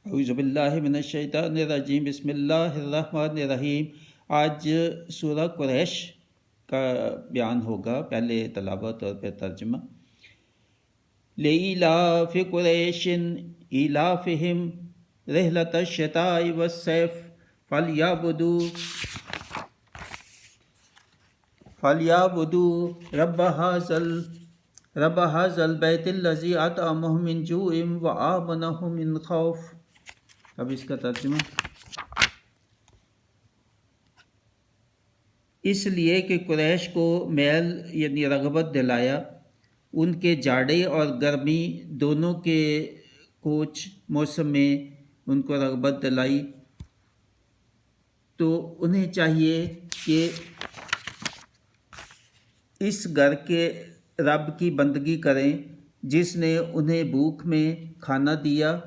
اعوذ باللہ من الشیطان الرجیم، بسم اللہ الرحمن الرحیم۔ آج سورہ قریش کا بیان ہوگا، پہلے تلاوت اور پھر ترجمہ۔ لِإِيلَافِ قُرَيْشٍ إِيلَافِهِمْ رِحْلَةَ الشِّتَاءِ وَالصَّيْفِ فَلْيَعْبُدُوا رَبَّ هَذَا الْبَيْتِ الَّذِي أَطْعَمَهُم مِّن جُوعٍ وَآمَنَهُم مِّن خَوْفٍ۔ اب اس کا ترجمہ۔ اس لیے کہ قریش کو میل یعنی رغبت دلایا، ان کے جاڑے اور گرمی دونوں کے کوچ موسم میں ان کو رغبت دلائی، تو انہیں چاہیے کہ اس گھر کے رب کی بندگی کریں جس نے انہیں بھوک میں کھانا دیا